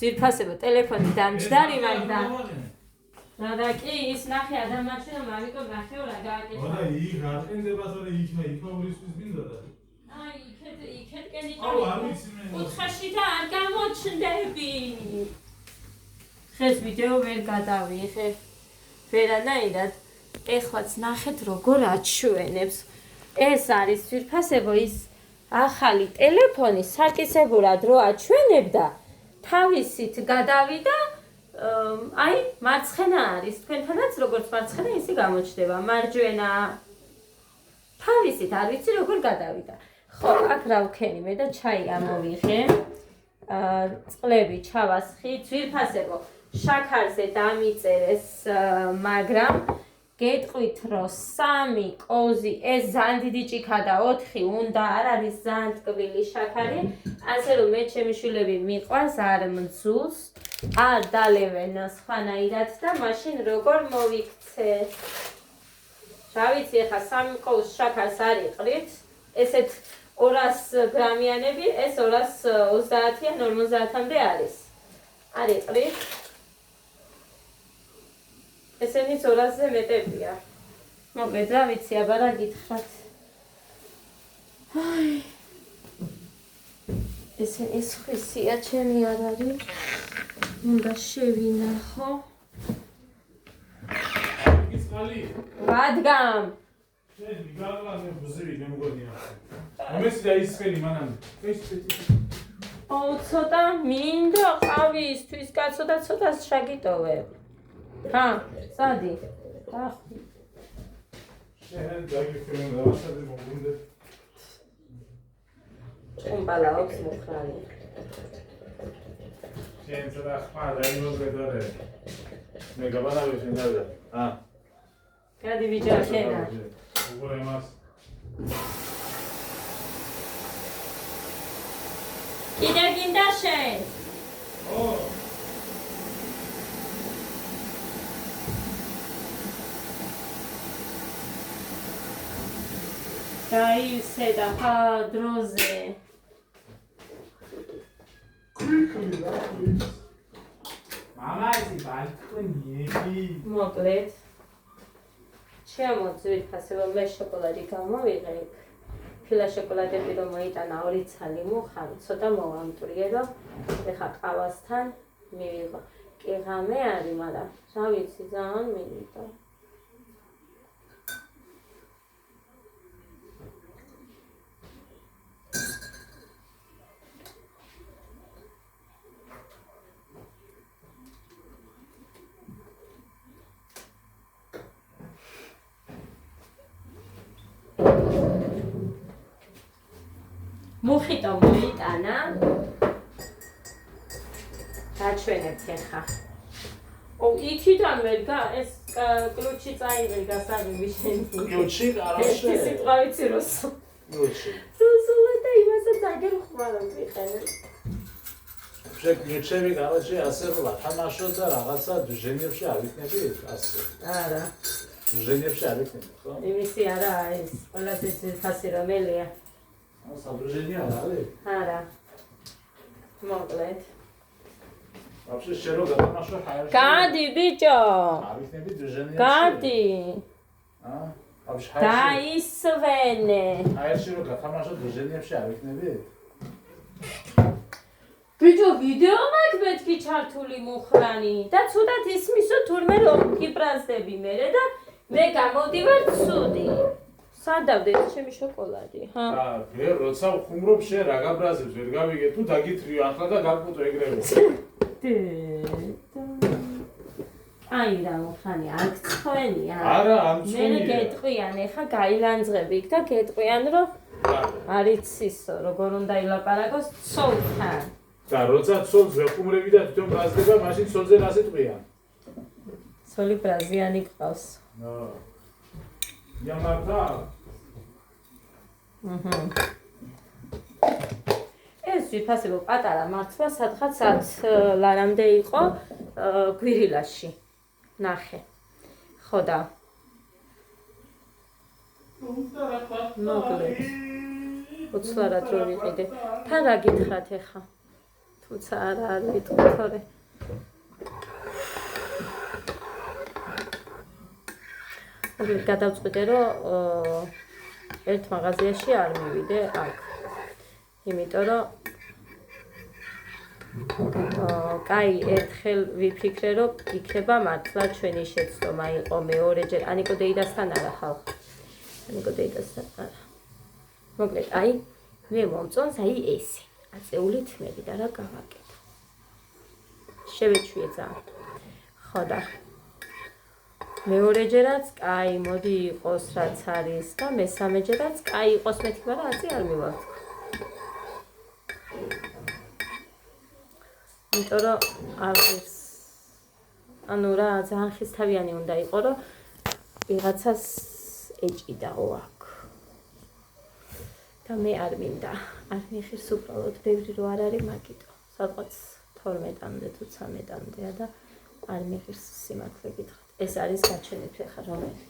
ძირფასება ტელეფონი დამჯდარი მაგრამ და კი ის ნახე ადამიანშიო მამიკო ნახეო რა გააკეთა. არა იქ არ ყენდება თორე იქ მოგრისთვის მინდა და. აი იქეთკენ აუ არ ვიცი მე. უთხაში და არ გამოჩნდები. ხეს ვიდეო ვერ გადავიღე. ვერანაირად ეხლაც ნახეთ როგორ აჩვენებს. ეს არის ძირფასებო ის ახალი ტელეფონი საკისებურად რო აჩვენებდა. თავისით გადავიდა აი მარცხენა არის თქვენთანაც როგორც მარცხენა ისე გამოჩნდება მარჯვენა თავისით არ ვიცი როგორ გადავიდა ხო აქ რა ვქენი მე და ჩაი ამოვიღე წყლები ჩავასხი ძვირფასებო შაქარზე დამიწერეს მაგრამ გეტყვით რომ 3 კოზი ეს ძალიან დიდი ჭიქა და 4 უნდა არ არის ძალიან ტკბილი შაქარი ასე რომ მე ჩემი შვილები მიყვარს არ მძულს არ დალევენ სხვანაირად და მაშინ როგორ მოვიქცე რა ვიცი ახლა 3 კოზს შაქარს არ იყრით ესეთ 200 გრამიანები ეს 230-ან 50-მდე არის არ იყრით ესენიც 200-ზე მეტებია. მოკლედ რა ვიცი, აბა რა გითხრათ. აი. ეს ხისია ჩემი არ არის. უნდა შევინახო. ის ყალი. რადგან? შენ მიგალვაზე ბზივი მე მგონია. მომეცი და ის ხელი მანამდე. ეს ცოტა მინდა ყავისთვის, კაცო და ცოტა შაგიტოვებ. ჰა, სადი. შენ დაგიფრენ და ვასადე მოგუნდე. ჭუმბალა აქვს მოხრალი. შენ ცოტა ხმა დაიმოგდე. მე გაბანავე შენ და. გადი ბიჭო შენა. უგორე მას. კიდე გინდა შენ? ო დაივსე და დროზე. მამა ისი ბალკონიები. მოკლედ. შემოძვით ფასება მე შოკოლადი გამოვიღე. ფილა შოკოლადები რომ მოიტანა 2 ცალი მუხა, ცოტა მოვამტვრიე რომ ეხა ყავასთან მივიღო. კი ღამე არის, მაგრამ რა ვიცი ძალიან მინდა. მუხიტო მოიტანა დაჩვენებთ ახლა იქიდან ვერ ეს კლუჩი წაიღე გასაგები შენ კლუჩი არაშე ეს სიტყვა ვიცი რუსულ კლუჩი რუსულად და იმასაც აგერ ხმარობ ვიყენებ შეგვიჩები გარაჟი ასე რომ ვათამაშოთ და რაღაცა დუჟენებში არ ვიქნები ასე არა დუჟენებში არ ვიქნები ხო იმისი არა ეს ყველასის ფასი რომელია საბუჟენია არის? არა. მოკლედ. Вообще შერო გადამაშვა ჰაერში. გადი ბიჭო. ავიქნები დუჟენია. გადი. вообще ჰაერში. დაისვენე. ჰაერში რო გადამაშვა დუჟენიებში ავიქნები? ბიჭო ვიდეო მაქვს მეთქი ჩართული მუხრანი და ცუდად ისმისო თურმე რომ გიბრაზდები მერე და მე გამოდივარ ცუდი. სადავდეთ ჩემი შოკოლადი, ჰა? ვერ როცა ვხუმრობ შენ რა გაბრაზებს ვერ გავიგე თუ დაგითრიო ახლა და გაგპუტო ეგრევე. აი რა მოხანი აქ ცხენია. არა, ამ ცხენია. მე გეტყვიან, ეხა გაილანძღები იქ და გეტყვიან რომ არიცისო, როგორ უნდა ილაპარაკოს ცოლთან. და როცა ცოლს ვეხუმრები და თვითონ ბრაზდება, მაშინ ცოლზე რას იტყვიან? ცოლი ბრაზიანი გყავს. იამართა ეს ვიფასებო პატარა მართვა სადღაც 10 ლარამდე იყო გვირილაში ნახე ხო და მოკლედ 20 ლარად რო ვიყიდე თან რა გითხრათ ეხა თუმცა არა არ ვიტყვი თორე გადავწყვიტე რომ ერთ მაღაზიაში არ მივიდე აქ იმიტომ რომ კაი ერთხელ ვიფიქრე რომ იქნება მართლა ჩვენი შეცდომა იყო მეორეჯერ ანიკო დეიდასთან არა ხალხი ანიკო დეიდასთან არა მოკლედ აი მე მომწონს აი ესე აწეული თმები და რა გავაკეთო შევეჩვიე ძალიან ხო და მეორეჯერაც კაი მოდი იყოს რაც არის და მესამეჯერაც კაი იყოს მეთქი მაგრამ აწი არ მივავთქო იმიტომ რომ არის ანუ რა ძალიან ხისთავიანი უნდა იყო რომ ვიღაცას ეჭიდაო აქ და მე არ მინდა არ მიხირს უბრალოდ ბევრი რო არ არის მაგიტო სადღაც 12-მდე თუ 13-მდეა და არ მიხირს სიმართლე გითხრათ ეს არის გაჩვენებთ ხა რომელი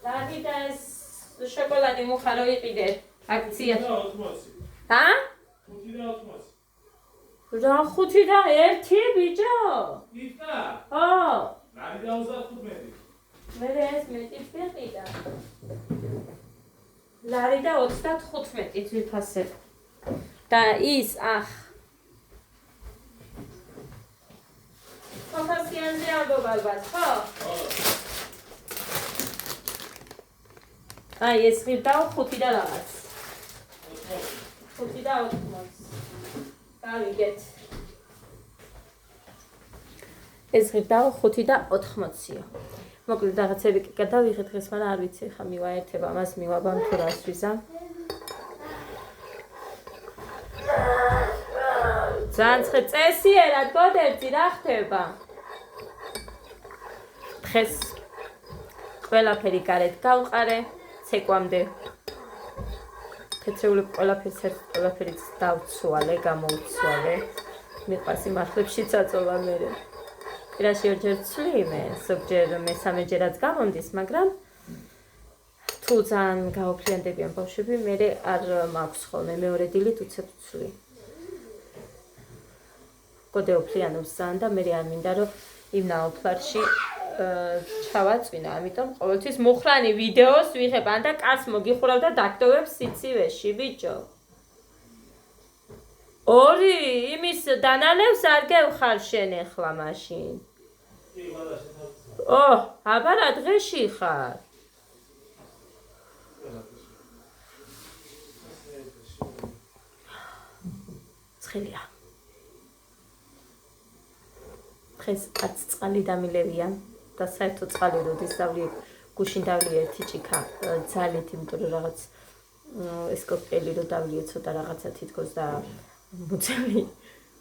დავიდა ეს შოკოლადი მუხარო იყიდე აქცია ჰა? 5 და 80 რა 5 და 1 ბიჭო? იქა? ხო ლარი და 35 მე ეს მეტიც ვიყიდა ლარი და 35 ძვირფასებ და ის ახ ფასიანზე ალბათ ხო? ხო აი ეს ღირდა 5 და რაღაც 5 და 80 გავიგეთ ეს ღირდა 5 და 80-იო მოკლედ რაღაცები კი გადავიღეთ დღეს მაგრამ არ ვიცი ხა მივაერთებ ამას მივაბამ თუ რას ვიზამ ძალიან წესიერად გოდერძი რა ხდება დღეს ყველაფერი გარეთ გავყარე ცეკვამდე თეთრეული ყველაფერიც დავცვალე გამოუცვალე მიყვარს იმართლებში წაწოლა მე პირაში ორჯერ ცვლი მე ზოგჯერ მესამეჯერაც გამომდის მაგრამ თუ ძალიან გაოფრიანდებიან ბავშვები მე არ მაქვს ხოლმე მეორე დილით უცებ ცვლი გოდე ოფლიანობს ძალიან და მე არ მინდა რომ იმ ნაოფლარში ჩავაწვინა, ამიტომ ყოველთვის მუხრანი ვიდეოს ვიღებ, ან და კაც მოგიხურავ და დაგტოვებს სიცივეში, ბიჭო. ორი იმის დანალევს არ გევხარ შენ ახლა მაშინ. აბა რა დღეში ხარ? ცხელია. დღეს კაც წყალი დამილევიან. და საერთოდ წყალი როდის დავლი გუშინ დავლი ერთი ჭიქა ძალით იმიტომ რომ რაღაც ეს კოქტეილი რო დავლიე ცოტა რაღაცა თითქოს და მუცელი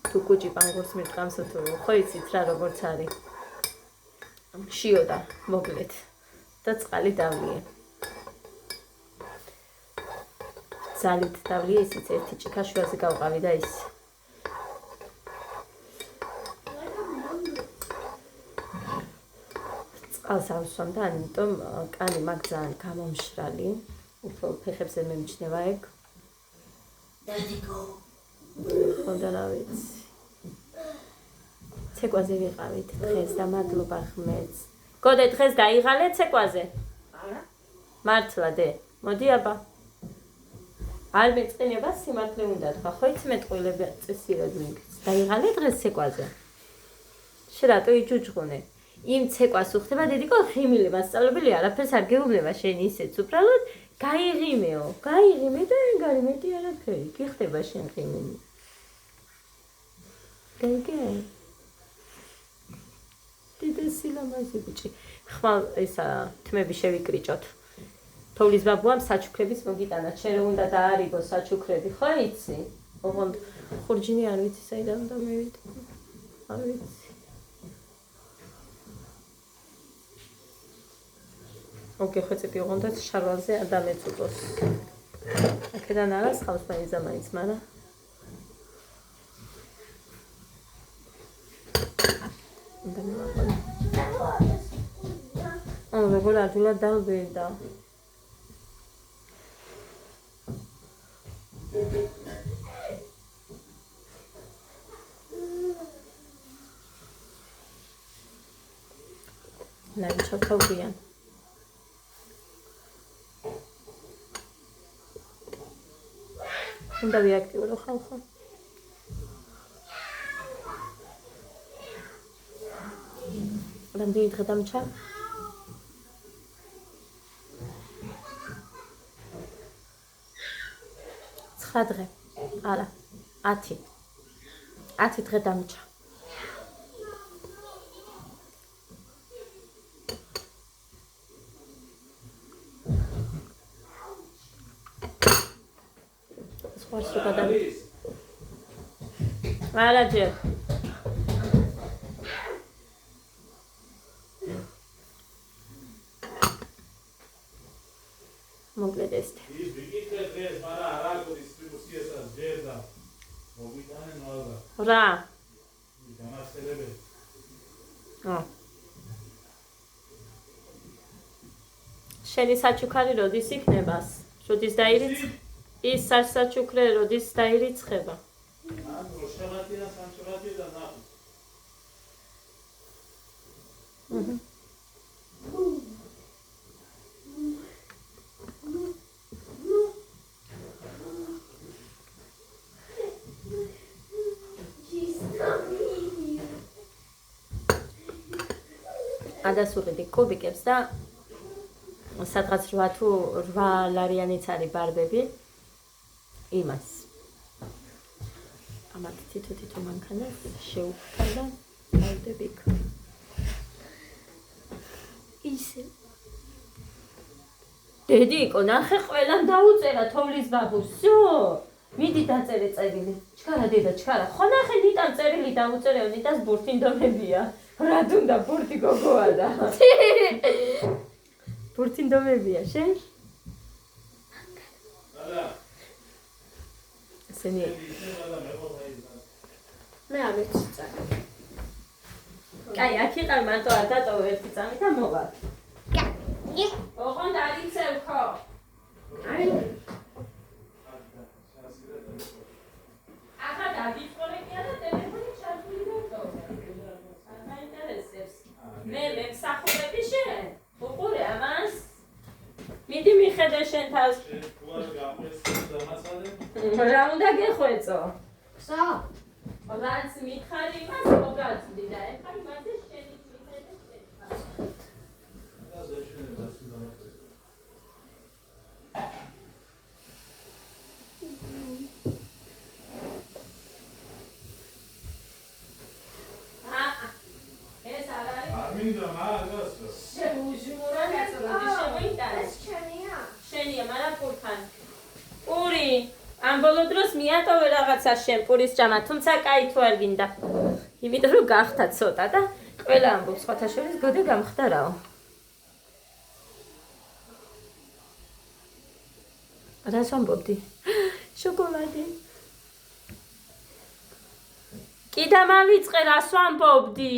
თუ კუჭი პანგურს მიტყამს თუ ხო იცით რა როგორც არის შიოდა მოკლედ და წყალი დავლიე ძალით დავლიე ისიც ერთი ჭიქა შუაზე გავყავი და ის ავსვამ და ამიტომ კანი მაგ ძალიან გამომშრალი უფრო ფეხებზე მემჩნევა ეგ დადიკო ხონდა რა ვიცი ცეკვაზე ვიყავით დღეს და მადლობა ხმეც გოდე დღეს დაიღალე ცეკვაზე არა მართლა დე მოდი აბა არ მეწყინება სიმართლე უნდა თქვა ხო იცი მეტყვილები წესიერად მიგიც დაიღალე დღეს ცეკვაზე შე რატო იჯუჯღუნე იმ ცეკვას უხდება დედიკო ხიმილი მასწავლებელი არაფერს არ გეუბნება შენ ისეც უბრალოდ გაიღიმეო გაიღიმე და ეგარი მეტი არაფერი კი ხდება შენ ხიმილი გაიგე დიდესი ლამაზი ბიჭი ხვალ ისა თმები შევიკრიჭოთ თოვლის ბაბუამ საჩუქრების მოგიტანა შენ რომ უნდა დაარიგო საჩუქრები ხო იცი ოღონდ ხურჯინი არ ვიცი საიდან უნდა მივიდე არ ვიცი ოკეი ხეცები ოღონდაც შარვალზე არ დამეწუწოს აქედან არა სხავს მაინც ამაინც მაგრამ უნდა მივაყოლე როგორ ადვილად დავბერდა ნაი ჩავთავგიან. უნდა ვიაქტივრო ხალხო. რამდენი დღე დამჭა? 9 დღე. არა, 10. 10 დღე დამჭა. სპორტს გადავი. არა ჯერ. მოკლედ ეს. ის ვიკითხე დღეს, მაგრამ არ აქვს დისტრიბუციასაც ჯერ და მოგვიტანენვალდა. რა? დამასწრებელი. შენი საჩუქარი როდის იქნებას? როდის დაირიცხ? ის საჩუქრე როდის დაირიცხება? ანუ შევატია სამშაბათი და ნახო. ადასურები კუბიკებს და სადღაც 8 თუ 8 ლარიანიც არის ბარბები იმას ამათ თითო მანქანას შეუქმნა და დავდები იქ ისე დედიკო ნახე ყველამ დაუწერა თოვლის ბაბუს всё მიდი დაწერე წერილი ჩქარა დედა ჩქარა ხო ნახე ნიტამ წერილი დაუწერეო ნიტას ბურთინდომებია რა თუნდა ბურთი გოგოა და ბურთინდომებია შენ? არა. ესენი მე ამით წაი. კაი, აქ იყარ მარტო არ დატოვე ერთი წამი და მოვა. კაი. ოღონდ არიცევ ხო? აი. ახლა დაგიწყორე კი არა ტელეფონი ჩართული დავტოვე. არ მაინტერესებს. მე მემსახურები შენ? უყურე ამას? მიდი მიხედე შენ თავს. თუ არ გაყვეს დამაცადე? რა უნდა გეხვეწო? ხსა? რაც მითხარი იმას მოგაცდი და ეხლა იმაზე შენი მიხედე შენ. და ზეშენე დასი დამაცადე. ეს არ არის? არ მინდა მაგას. შეუჟმურა გაწოდი შემოიტანე. შენია, მაგრამ პურთან. პური, ამ ბოლო დროს მიატოვე რაღაცა შენ პურის ჭამა, თუმცა კაი თუ არ გინდა. იმიტომ რომ გახთა ცოტა და ყველა ამბობს სხვათა შორის გოდე გამხდარაო. რას ამბობდი? შოკოლადი. კი დამავიწყე რას ვამბობდი?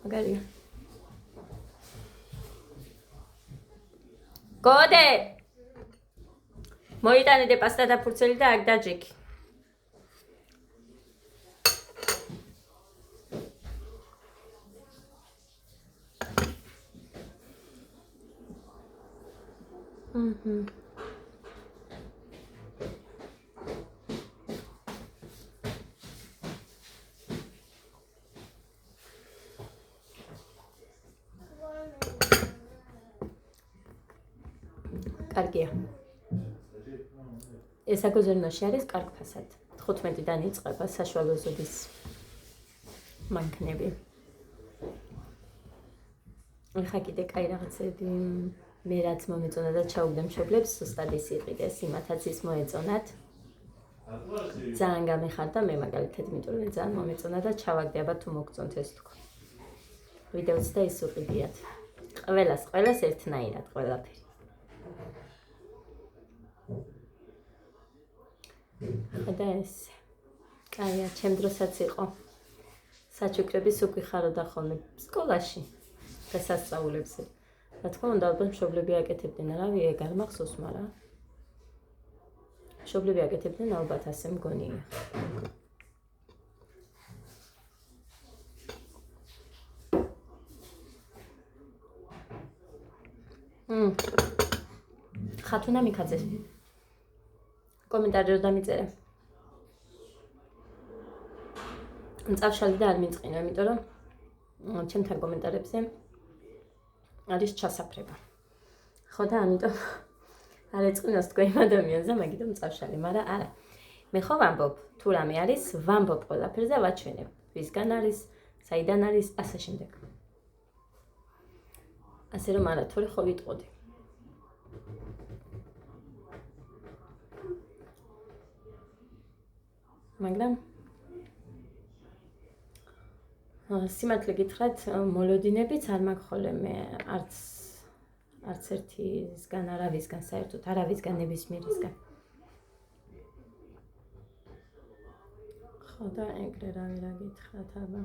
მაგარია. გოდე. მოიტანე პასტა და ფურცელი და აქ დაჯექი. კარგია. ეს აგოზერნოში არის კარგ ფასად. 15-დან იწყება საშუალო ზოდის მანქანები. ახლა კიდე კაი რაღაცები მე რაც მომეწონა და ჩაუგდე მშობლებს ზუსტად ის იყიდეს, იმათაც ის მოეწონათ. ძალიან გამეხარდა მე მაგალითად, იმიტომ რომ ძალიან მომეწონა და ჩავაგდე, აბა თუ მოგწონთ ეს თქო. ვიდეოც და ის უყიდიათ. ყველას ერთნაირად ყველაფერი. და ეს კაია, ჩემ დროსაც იყო საჩუქრების უგვიხაროდა ხოლმე სკოლაში დღესასწაულებზე. რა თქმა უნდა, ალბათ მშობლები აკეთებდნენ, არავე ეგ არ მახსოვს, მაგრამ მშობლები აკეთებდნენ, ალბათ ასე მგონია. ხათუნა მიქაძე. კომენტარი რომ დამიწერე. წავშალი და არ მიწყინა, იმიტომ რომ ჩემთან კომენტარებზე არის ჩასაფრება. ხო და ამიტომ არ ეწყინოს თქვენ ადამიანს და მაგიტომ წავშალი, მაგრამ არა. მე ხო ვამბობ, თუ რამე არის, ვამბობ ყველაფერზე ვაჩვენებ. ვისგან არის, საიდან არის, ასე შემდეგ. ასე რომ არა, თორე ხო ვიტყოდი. მაგრამ სიმართლე გითხრათ, მოლოდინებიც არ მაქვს ხოლმე მე არც ერთისგან არავისგან საერთოდ, არავისგან ნებისმიერისგან. ხო და ეგრე რა გითხრათ, აბა.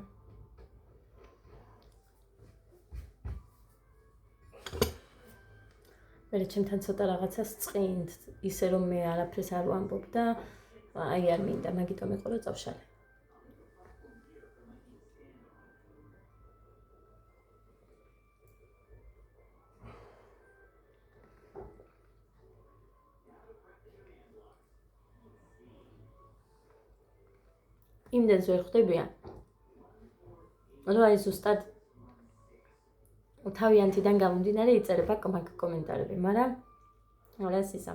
მე ჩემთან ცოტა რაღაცას წყინთ, ისე რომ მე არაფერს არ ვამბობ და აი არ მინდა, მაგიტომ იყო რომ წავშალე. იმდენს ვერ ხვდებიან, რომ აი ზუსტად თავიანთიდან გამომდინარე იწერება კომენტარები, მაგრამ რას ისა.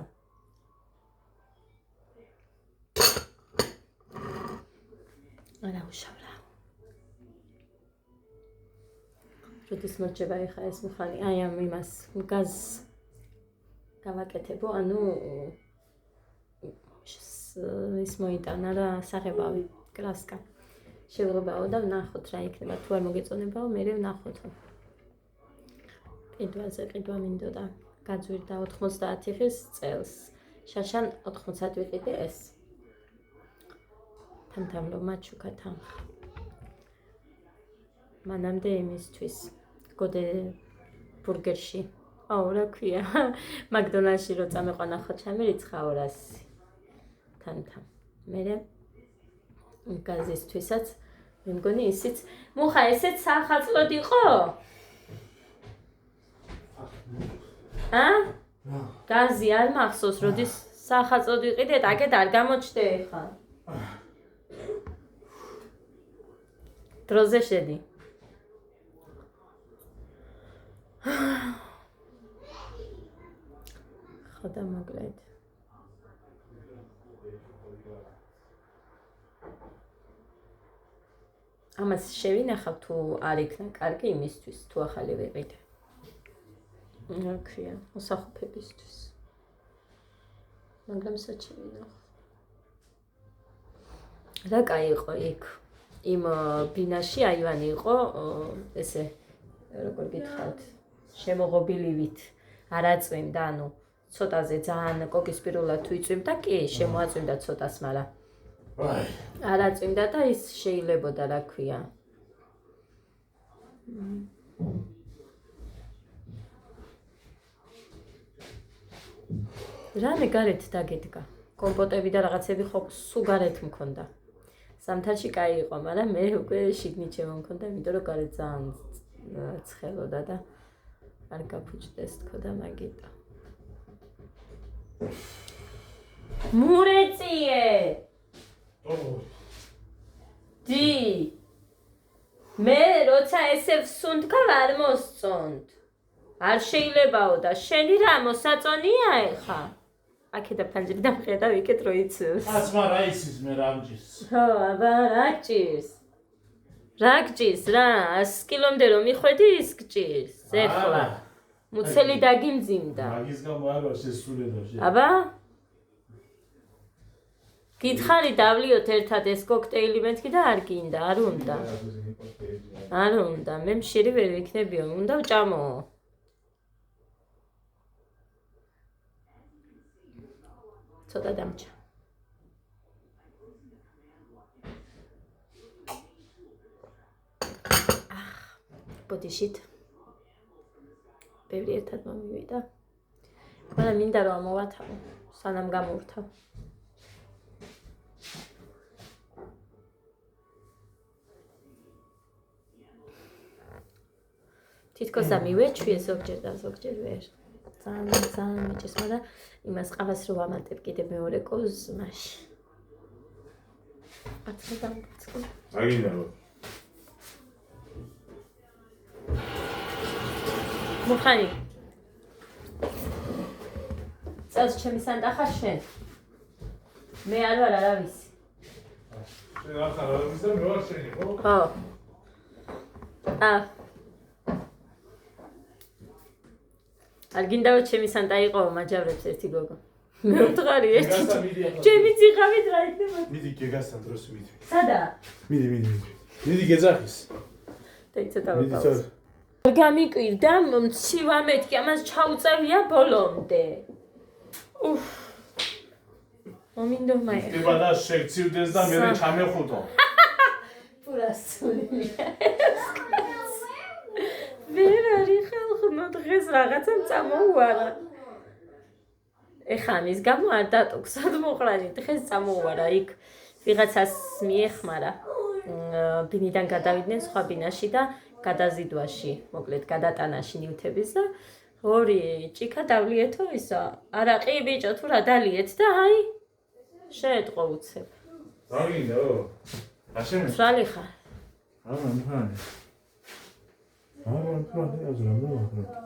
არა უშავრა. როდის მოჭება ეხა ეს მუხანი, აი ამ იმას გაზს გავაკეთებო, ანუ ის მოიტანა რა საღებავი. კრასკა. შევღებაო და ვნახოთ რა იქნება. თუ არ მოგეწონებაო, მე ვნახოთო. ყიდვაზე ყიდვა მინდოდა. გაძვირდა 90 ხის წელს. შაშან 90 ვიყიდე ეს. თამთამ რომ მაჩუკა თანხა. მანამდე იმისთვის გოდე ბურგერში. აუ რა ქვია. მაკდონალდში რო წამეყვანა ხო ჩამერიცხა 200. თამთამ. მე გაზისთვისაც მე მგონი ისიც მუხა ესეც სახალწლოდ იყო? გაზი არ მახსოვს, როდის სახალწლოდ ვიყიდეთ, აქეთ არ გამოჩნდა ეხა. დროზე შედი. ხო და მოკლედ. ამას შევინახავ თუ არ იქნა კარგი იმისთვის, თუ ახალი ვიყიდე. რა ქვია, მოსახუფებისთვის. მაგრამ საჩვენო. რა კაი იყო იქ. იმ ბინაში აივანი იყო, ესე როგორ გითხართ, შემოღობილივით არ აწვიმდა, ანუ ცოტაზე ძალიან კოკისპირულად თუ იწვიმდა, კი, შემოაწვიმდა ცოტას, მაგრამ არ აწვიმდა და ის შეიძლებოდა რა ქვია. რამე გარეთ დაგედგა. კომპოტები და რაღაცები ხო სულ გარეთ მქონდა. ზამთარში კაი იყო, მაგრამ მე უკვე შიგნით შემომქონდა, იმიტომ რომ გარეთ ძალიან ცხელოდა და არ გაფუჭდეს თქოდა მაგიტო. მურეწიე! დი მე როცა ესე ვსუნთქავ არ მოსწონთ. არ შეიძლებაო და შენი რა მოსაწონია ეხა? აქედა ფანჯრიდან ხედავ იქეთ რო იცის. აცმა რა იცის მე რა მჭის. ხო, აბა რა გჭირს? რა გჭირს რა? 100 კილომდე რომ მიხვედი ის გჭირს. ეხლა მუცელი დაგიმძიმდა. მაგის გამო არა შესულედა შე. აბა გითხარი დავლიოთ ერთად ეს კოქტეილი მეთქი და არ გინდა, არ უნდა. არ უნდა, მე მშირი ვერ ვიქნებიო, უნდა ვჭამო. ცოტა დამჭა. ბოდიშით. ბევრი ერთად მომივიდა. მაგრამ მინდა რომ მოვათავო, სანამ გამოვთავ. თითქოს ამივეჩვიე ზოგჯერ და ზოგჯერ ვერ. ძალიან მეჭირს, მაგრამ იმას ყავს რომ ვამატებ კიდე მეორე კოზმაში. აცოდამწყო. აგინდა რომ მოხანი. წელს ჩემი სანტა ხარ შენ? მე არ ვარ არავის. შენ ახლა რა ვიცი მე ვარ შენი ხო? ხო. არ გინდა რომ ჩემი სანტა იყო მაჯავრებს ერთი გოგო. მე ვთქვარი ერთი. ჩემი ციხავით რა იქნება? მიდი გეგასთან დროს მიდი. სადა? მიდი გეძახის. დაიცადა ვიყავს. გამიკვირდა მცივა მეთქი ამას ჩაუწევია ბოლომდე. უფ. მომინდო მაი. ხდება და შეგცივდეს და მე ჩამეხუთო. პურასულია. ვერ არის ხალხო დღეს რაღაცა წამოუარა. ეხა ამის გამო არ დატოქსად მოყრანი დღეს წამოუარა იქ ვიღაცას მიეხმარა. ბინიდან გადავიდნენ სხვა ბინაში და გადაზიდვაში, მოკლედ გადატანაში ნივთების და ორი ჭიქა დავლიეთო ისა. არა ყი ბიჭო თუ რა დალიეთ და აი შეეტყო უცებ. დაგინდო. აშენე. სრალი ხარ. მფანი. მფანი აზრა.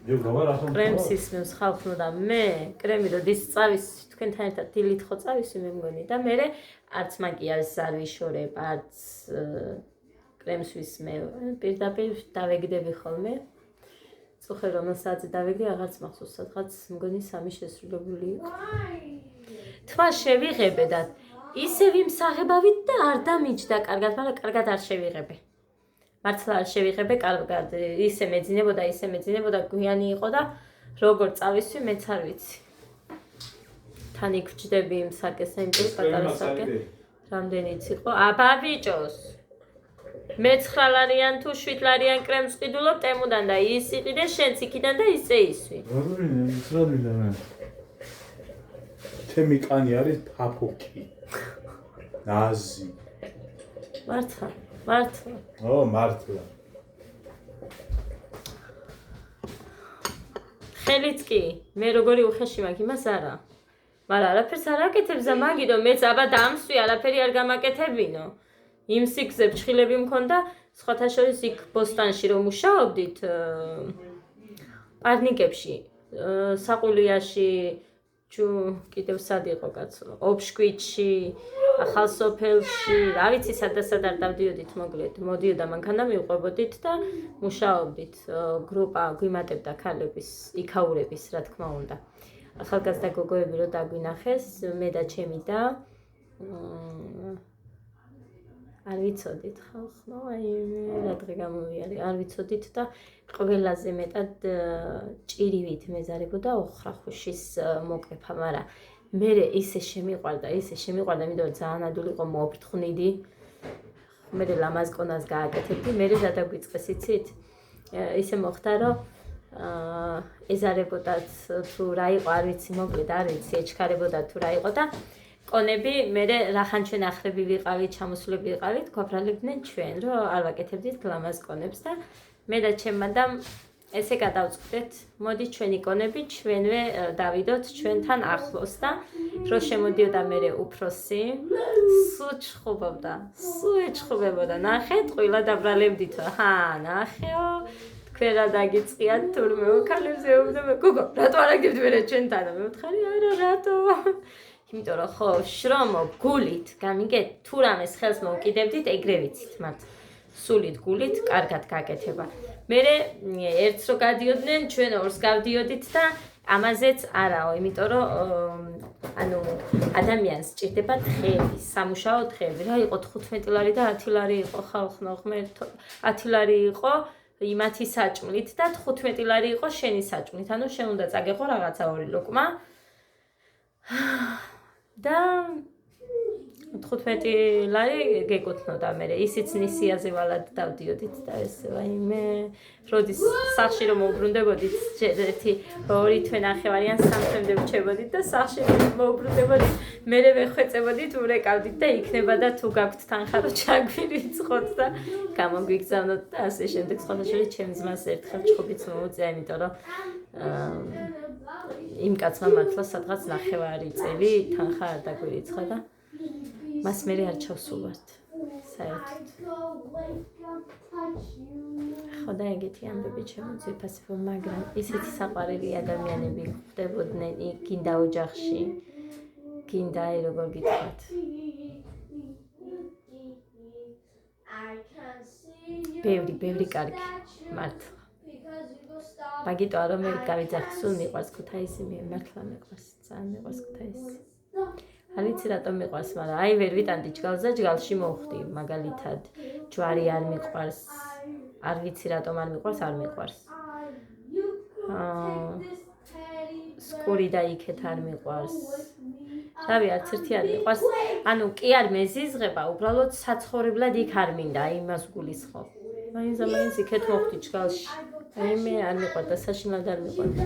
კრემსის მის ხალხნო და მე კრემი როდის წავის თქვენთან ერთად დილით ხო წავისი მე მგონი და მე არც მაკიაჟს არ ვიშორებ არც კრემსვის მე პირდაპირ დავეგდები ხოლმე წუხე რომელსაც დავეგდი აღარც მახსოვს სადღაც მგონი 3 შესრულებული იყო თვა შევიღებე და ისე ვიმსაღებავით და არ დამიჯდა კარგად მაგრამ კარგად არ შევიღებე მართლა არ შევიღებე კარგად ისე მეძინებოდა გვიანი იყო და როგორ წავისვი მეც არ ვიცი თან იქ ვჭდები იმ საკეს იმპულს პატარა საკე რამდენიც იყო აბა ბიჭოს მე-9 ლარიან თუ 7 ლარიან კრემს ყიდულობ ტემუდან და ის იყიდე შენც იქიდან და ისე ისვი რა თემი კანი არის ფაფოკი ნაზი მართლა ო მართლა ხელიც კი მე როგორი უხეში მაქვს იმას არა მაგრამ არაფერს არ აკეთებს და მაგიდო მეც აბა დამსვი არაფერი არ გამაკეთებინო იმ სიგზე ფრჩხილები მქონდა სხვათა შორის იქ ბოსტანში რომ მუშაობდით პარნიკებში საყულიაში კიდევ სად იყო კაცო ოფშკვიტში ახალ სოფელში რა ვიცი სადაც არ დავდიოდით მოკლედ მოდიოდა მანქანა მივყვებოდით და მუშაობდით გრუპა გვიმატებდა ქალების იქაურების რა თქმა უნდა ახალგაზრდა გოგოები რო დაგვინახეს მე და ჩემი და არ ვიცოდით ხალხო აი რა დღე გამოვიარე არ ვიცოდით და ყველაზე მეტად ჭირივით მეზარებოდა ოხრახუშის მოკეფა მაგრამ მე ისე შემიყვარდა იმიტომ ძალიან ადული იყო მოვფრთხვნიდი მე ლამაზკონას გააკეთებდი მე რა დაგვიწყეს იცით ისე მოხდა რომ ეზარებოდათ თუ რა იყო არ ვიცი მოკლედ არ ვიცი ეჩქარებოდა თუ რა იყო და კონები მე რახან ჩვენ ახრები ვიყავით ჩამოსულები ვიყავით გვაფრალებდნენ ჩვენ რომ არ ვაკეთებდით ლამაზკონებს და მე და ჩემ მადამ ესე გადავწყვეტეთ მოდი ჩვენი კონები ჩვენვე დავიდოთ ჩვენთან ახლოს და რო შემოდიოდა მე უფროსი სულ ეჩხუბებოდა ნახეთ ყველა დაბრალებდით ჰა ნახეო თქვენ რა დაგიწყიათ თურმე უქალებს ეუბნება გოგო რატო არ აგებთ მე ჩვენთან მე ვთხარი არა რატო იმიტომ რომ ხო შრომო გულით გამიგეთ თუ რამეს ხელს მოვკიდებდით ეგრე ვიცით მართლა სულით გულით კარგად გაკეთება მე ერთს რო გადიოდნენ ჩვენ ორს გავდიოდით და ამაზეც არაო იმიტომ რომ ანუ ადამიანს სჭირდება დღეები სამუშაო დღეები რა იყო 15 ლარი და 10 ლარი იყო ხალხო ღმერთო 10 ლარი იყო იმათი საჭმლით და 15 ლარი იყო შენი საჭმლით ანუ შენ უნდა წაგეყო რაღაცა 2 ლოკმა და 15 ლარი გეკუთვნოდა მე. ისიც ნისიაზე ვალად დავდიოდით და ეს რაიმე როდის სახში რომ მოუბრუნდებოდით ერთი 2.5 ან 3 დევჩებოდით და სახში მოუბრუნდებოდით მე ვეხვეწებოდით ურეკავდით და იქნება და თუ გაქვთ თანხა რომ ჩაგვირიცხოთ და გამოგვიგზავნოთ და ასე შემდეგ სხვადასხვა ჩემს ძმას ერთხელ ჩხუბიც მოუწია იმიტომ რომ იმ კაცმა მართლა სადღაც 9 წელი თანხა არ დაგვირიცხა და მას მე არ ჩავსულვართ საერთოდ. ხო და ეგეთი ამბები ჩემო ძვირფასებო, მაგრამ ისეთი საყვარელი ადამიანები ხვდებოდნენ გინდა ოჯახში, გინდა როგორ გითხრათ. ბევრი კარგი მართლა. მაგიტო არ მე გავიძახი სულ მიყვარს ქუთაისი, მე მართლა მიყვარს, ძალიან მიყვარს ქუთაისი. არ ვიცი რატომ მიყვარს, მაგრამ აი ვერ ვიტანდი ჯგალს და ჯგალში მოვხდი, მაგალითად ჯვარი არ მიყვარს, არ ვიცი რატომ არ მიყვარს, არ მიყვარს. სკური და იქეთ არ მიყვარს. რავი, არც ერთი არ მიყვარს. ანუ კი არ მეზიზღება, უბრალოდ საცხოვრებლად იქ არ მინდა, იმას გულისხმობ. მაინც იქეთ მოვხდი ჯგალში. აი მე არ მიყვარდა, საშინლად არ მიყვარდა.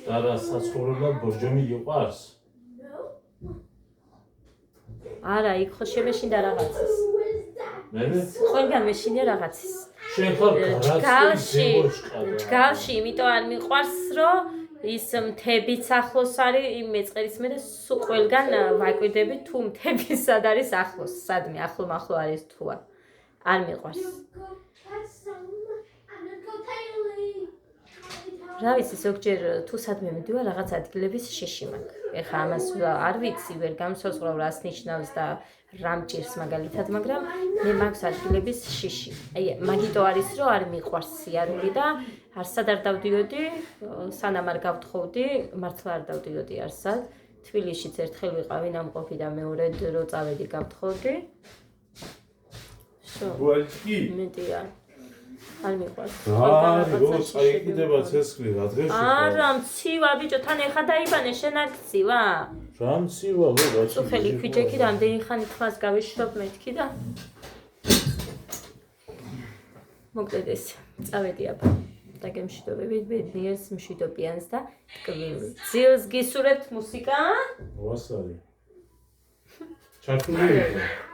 არა, საცხოვრებლად ბორჯომი იყვარს. არა, იქ ხო შემეშინდა რაღაცის. მე? ყველგან მეშინია რაღაცის. შენ ხარ ჯგალში, იმიტომ არ მიყვარს, რომ ის მთებიც ახლოს არის, იმ მეწყერის მე და სულ ყველგან ვაკვირდები თუ მთები სად არის ახლოს, სადმე ახლო არის თუ არ მიყვარს. რა ვიცი, ზოგჯერ თუ სადმე მიდივარ, რაღაც ადგილების შეში მაქვს. ეხლა ამას არ ვიცი, ვერ გამსაზღვრავ რას ნიშნავს და რა მჭირს მაგალითად, მაგრამ მე მაქვს ადგილების შეში. აი, მაგიტო არის, რომ არ მიყვარს სიარული და არსად არ დავდიოდი, სანამ არ გავთხოვდი, მართლა არ დავდიოდი არსად. თბილისშიც ერთხელ ვიყავი ნამყოფი და მეორედ რო წავედი გავთხოვდი. გუალკი? მეტია. არ მიყვარს. რო წაიკიდება ცესკრი რა დღეში? არა, მცივა ბიჭო, თან ეხა დაიბანე, შენ არ გცივა? რა მცივა, რა? წუხელი ქუჩეკი რამდენი ხანი თმას გავიშრობ მეთქი და მოკლედ ეს წავედი აბა და გემშვიდობებით ბედნიერს მშვიდობიანს და ტკბილ ძილს გისურვებთ მუსიკა? ვასარი. ჩართული იყო.